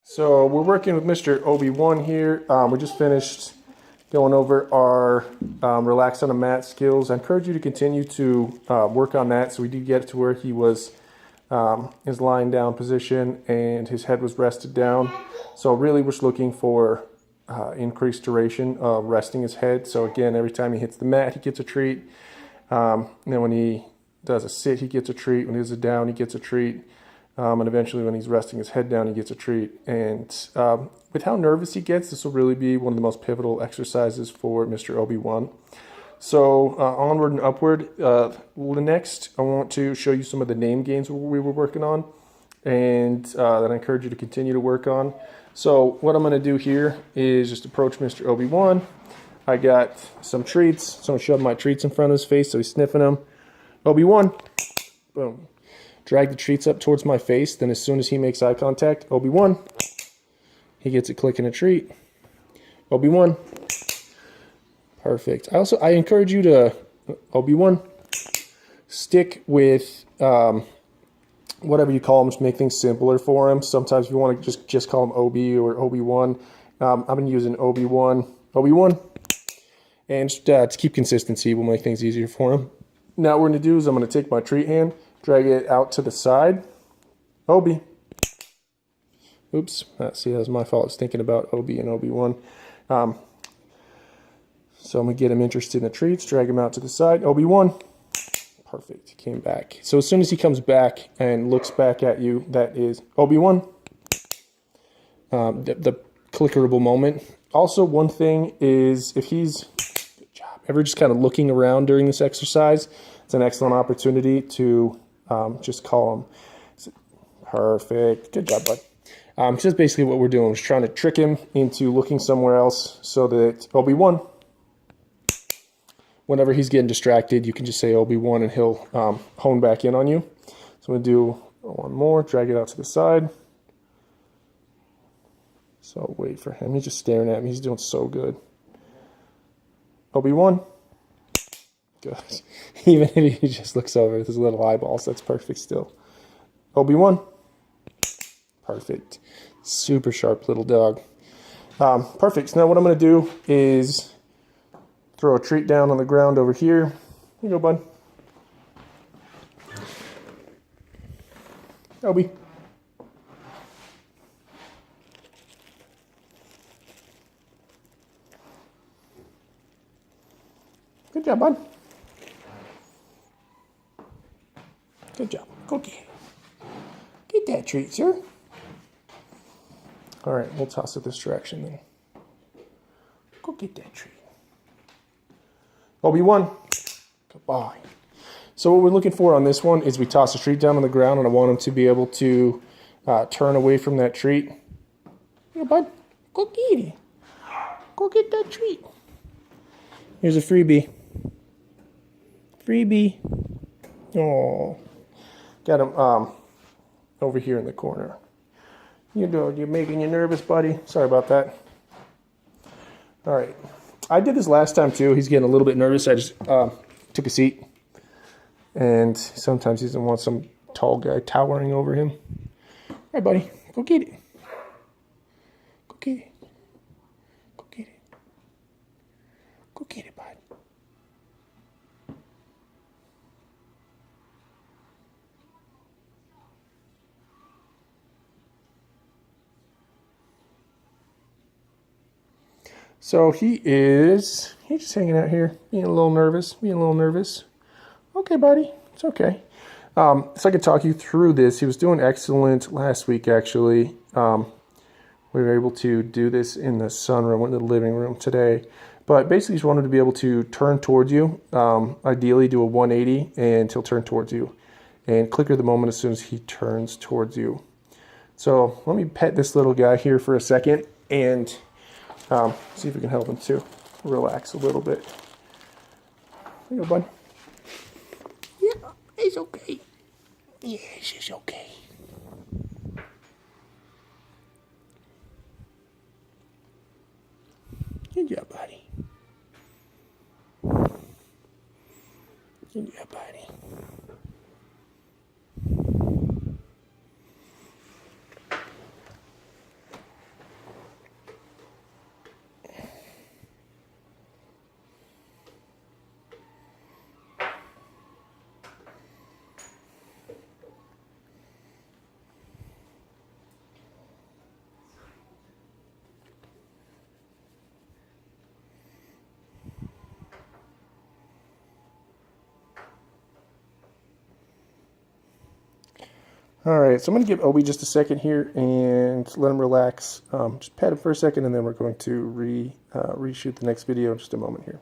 So we're working with Mr. Obie Wan here. We just finished going over our relax on a mat skills. I encourage you to continue to work on that. So we did get to where he was his lying down position and his head was rested down. So really we're just looking for increased duration of resting his head. So again, every time he hits the mat, he gets a treat. And then when he does a sit, he gets a treat. When he does a down, he gets a treat. And eventually when he's resting his head down, he gets a treat. And with how nervous he gets, this will really be one of the most pivotal exercises for Mr. Obie Wan. So onward and upward. Next, I want to show you some of the name games we were working on and that I encourage you to continue to work on. So what I'm going to do here is just approach Mr. Obie Wan. I got some treats. So I'm going to shove my treats in front of his face so he's sniffing them. Obie Wan. Boom. Drag the treats up towards my face. Then as soon as he makes eye contact, Obie Wan. He gets a click and a treat. Obie Wan. Perfect. I encourage you to, Obie Wan, stick with whatever you call him, just make things simpler for him. Sometimes if you want to just call him Obie or Obie Wan. I've been using Obie Wan. Obie Wan. And just, to keep consistency, we'll make things easier for him. Now what we're going to do is I'm going to take my treat hand, drag it out to the side. Obie. Oops. See, that was my fault. I was thinking about Obie and Obie Wan. So I'm going to get him interested in the treats, drag him out to the side. Obie Wan. Perfect. He came back. So as soon as he comes back and looks back at you, that is Obie Wan. The clickerable moment. Also, one thing is if he's, good job, ever just kind of looking around during this exercise, it's an excellent opportunity to just call him. Perfect. Good job, bud. So that's basically what we're doing. We're just trying to trick him into looking somewhere else so that Obie Wan, whenever he's getting distracted, you can just say Obie Wan and he'll hone back in on you. So I'm going to do one more, drag it out to the side. So wait for him. He's just staring at me. He's doing so good. Obie Wan. Good. Even if he just looks over with his little eyeballs, that's perfect still. Obie Wan. Perfect. Super sharp little dog. Perfect. So now what I'm going to do is throw a treat down on the ground over here. Here you go, bud. Obie. Good job, bud. Good job. Go get it. Get that treat, sir. All right, we'll toss it this direction then. Go get that treat. Obie Wan. Goodbye. So what we're looking for on this one is we toss a treat down on the ground, and I want him to be able to turn away from that treat. Here, bud. Go get it. Go get that treat. Here's a freebie. Freebie. Oh. Got him over here in the corner. You're making you nervous, buddy. Sorry about that. All right. I did this last time too. He's getting a little bit nervous. I just took a seat. And sometimes he doesn't want some tall guy towering over him. All right, buddy. Go get it. Go get it. Go get it. Go get it, bud. So he's just hanging out here, being a little nervous. Okay, buddy, it's okay. So I could talk you through this. He was doing excellent last week, actually. We were able to do this in the sunroom, went to the living room today. But basically, just wanted to be able to turn towards you. Ideally, do a 180, and he'll turn towards you. And clicker the moment as soon as he turns towards you. So let me pet this little guy here for a second, and see if we can help him to relax a little bit. Here you go, bud. Yeah, it's okay. Yeah, it's just okay. Good job, buddy. Good job, buddy. All right, so I'm going to give Obie just a second here and let him relax. Just pat him for a second, and then we're going to reshoot the next video in just a moment here.